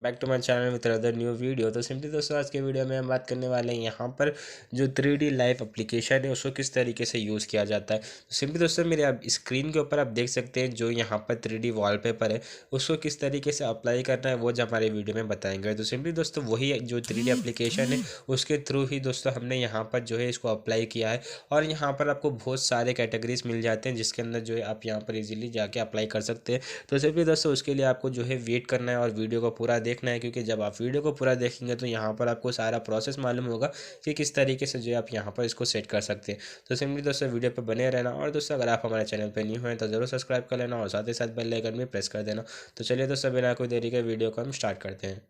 Back to my channel with other new video. तो simply दोस्तों आज के वीडियो में हम बात करने वाले हैं यहाँ पर जो 3D लाइव एप्लीकेशन है उसको किस तरीके से यूज़ किया जाता है। तो सिंपली दोस्तों मेरे आप स्क्रीन के ऊपर आप देख सकते हैं जो यहाँ पर 3D वॉलपेपर है उसको किस तरीके से अप्लाई करना है वो जो हमारे वीडियो में बताएंगे। तो सिंपली दोस्तों वही जो 3D एप्लीकेशन है उसके थ्रू ही दोस्तों हमने यहाँ पर जो है इसको अप्लाई किया है और यहाँ पर आपको बहुत सारे कैटेगरीज मिल जाते हैं जिसके अंदर जो है आप यहाँ पर इजीली जाके अप्लाई कर सकते हैं। तो सिंपली दोस्तों उसके लिए आपको जो है वेट करना है और वीडियो को पूरा देखना है, क्योंकि जब आप वीडियो को पूरा देखेंगे तो यहाँ पर आपको सारा प्रोसेस मालूम होगा कि किस तरीके से जो है आप यहाँ पर इसको सेट कर सकते हैं। तो सिंपली दोस्तों वीडियो पर बने रहना और दोस्तों अगर आप हमारे चैनल पर न्यू हैं तो ज़रूर सब्सक्राइब कर लेना और साथ ही साथ बेल आइकन भी प्रेस कर देना। तो चलिए दोस्तों बिना कोई देरी के वीडियो को हम स्टार्ट करते हैं।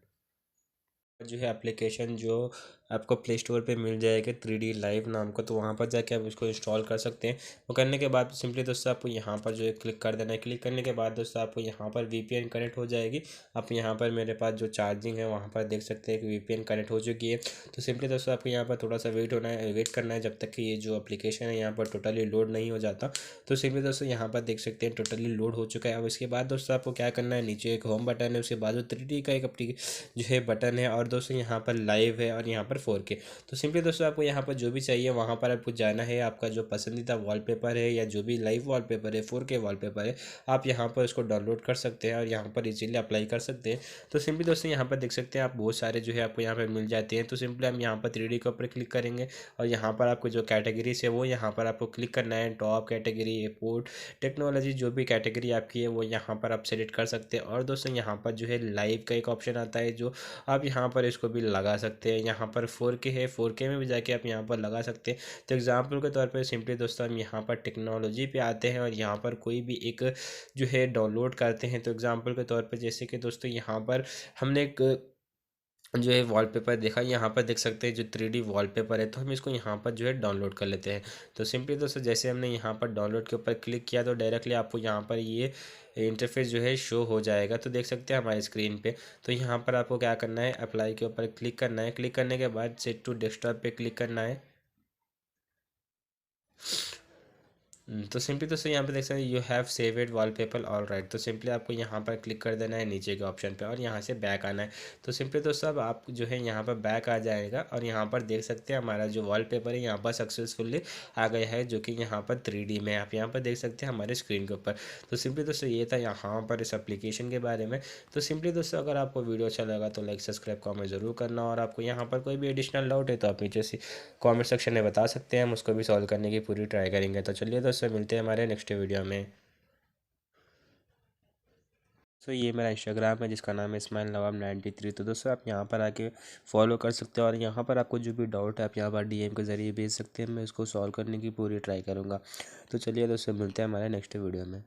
जो है एप्लीकेशन जो आपको प्ले स्टोर पे मिल जाएगा 3D लाइव नाम का, तो वहाँ पर जाके आप इसको इंस्टॉल कर सकते हैं। वो करने के बाद सिंपली दोस्तों आपको यहाँ पर जो है क्लिक कर देना है। क्लिक करने के बाद दोस्तों आपको यहाँ पर VPN कनेक्ट हो जाएगी। आप यहाँ पर मेरे पास जो चार्जिंग है वहाँ पर देख सकते हैं कि VPN कनेक्ट हो चुकी है। तो सिंपली दोस्तों आपको यहाँ पर थोड़ा सा वेट करना है जब तक कि ये जो एप्लीकेशन है यहाँ पर टोटली लोड नहीं हो जाता। तो सिंपली दोस्तों यहाँ पर देख सकते हैं टोटली लोड हो चुका है। अब इसके बाद दोस्तों आपको क्या करना है, नीचे एक होम बटन है, उसके बाद जो 3D का एक जो है बटन है और दोस्तों यहाँ पर लाइव है और यहाँ पर 4K। तो सिंपली दोस्तों आपको यहाँ पर जो भी चाहिए वहाँ पर आपको जाना है। आपका जो पसंदीदा वॉलपेपर है या जो भी लाइव वॉलपेपर है 4K वॉलपेपर है आप यहाँ पर उसको डाउनलोड कर सकते हैं और यहाँ पर इजीली अप्लाई कर सकते हैं। तो सिंपली दोस्तों यहाँ पर देख सकते हैं आप बहुत सारे जो है आपको यहाँ पर मिल जाते हैं। तो सिंपली हम यहाँ पर 3D के ऊपर क्लिक करेंगे और यहाँ पर आपको जो कैटेगरीज है वो यहाँ पर आपको क्लिक करना है। टॉप कैटेगरी, एयरपोर्ट, टेक्नोलॉजी, जो भी कैटेगरी आपकी है वो यहाँ पर आप सेलेक्ट कर सकते हैं। और दोस्तों यहाँ पर जो है लाइव का एक ऑप्शन आता है जो आप यहाँ पर इसको भी लगा सकते हैं। यहाँ पर 4K है, 4K में भी जाके आप यहाँ पर लगा सकते हैं। तो एग्जाम्पल के तौर पर सिंपली दोस्तों हम यहाँ पर टेक्नोलॉजी पे आते हैं और यहाँ पर कोई भी एक जो है डाउनलोड करते हैं। तो एग्जाम्पल के तौर पर जैसे कि दोस्तों यहाँ पर हमने एक जो है वॉलपेपर देखा, यहाँ पर देख सकते हैं जो 3D वॉलपेपर है, तो हम इसको यहाँ पर जो है डाउनलोड कर लेते हैं। तो सिंपली दोस्तों जैसे हमने यहाँ पर डाउनलोड के ऊपर क्लिक किया तो डायरेक्टली आपको यहाँ पर ये इंटरफेस जो है शो हो जाएगा। तो देख सकते हैं हमारे स्क्रीन पे। तो यहाँ पर आपको क्या करना है, अप्लाई के ऊपर क्लिक करना है। क्लिक करने के बाद सेट टू डेस्कटॉप पे क्लिक करना है। तो सिंपली दोस्तों यहाँ पे देख सकते हैं you have saved wallpaper all right. तो सिंपली आपको यहाँ पर क्लिक कर देना है नीचे के ऑप्शन पे और यहाँ से बैक आना है। तो सिंपली दोस्तों अब आप जो है यहाँ पर बैक आ जाएगा और यहाँ पर देख सकते हैं हमारा जो वॉलपेपर है यहाँ पर सक्सेसफुली आ गया है, जो कि यहाँ पर 3D में आप यहाँ पर देख सकते हैं हमारे स्क्रीन के ऊपर। तो सिंपली दोस्तों ये था यहाँ पर इस एप्लीकेशन के बारे में। तो सिंपली दोस्तों अगर आपको वीडियो अच्छा लगा तो लाइक सब्सक्राइब कॉमेंट ज़रूर करना और आपको यहाँ पर कोई भी एडिशनल डाउट है तो आप नीचे से कॉमेंट सेक्शन में बता सकते हैं, हम उसको भी सॉल्व करने की पूरी ट्राई करेंगे। तो चलिए दोस्तों मिलते हैं हमारे नेक्स्ट वीडियो में। तो ये मेरा इंस्टाग्राम है जिसका नाम है स्माइल नवाब 93। तो दोस्तों आप यहाँ पर आके फॉलो कर सकते हो और यहाँ पर आपको जो भी डाउट है आप यहाँ पर DM के ज़रिए भेज सकते हैं, मैं इसको सॉल्व करने की पूरी ट्राई करूँगा। तो चलिए दोस्तों मिलते हैं हमारे नेक्स्ट वीडियो में।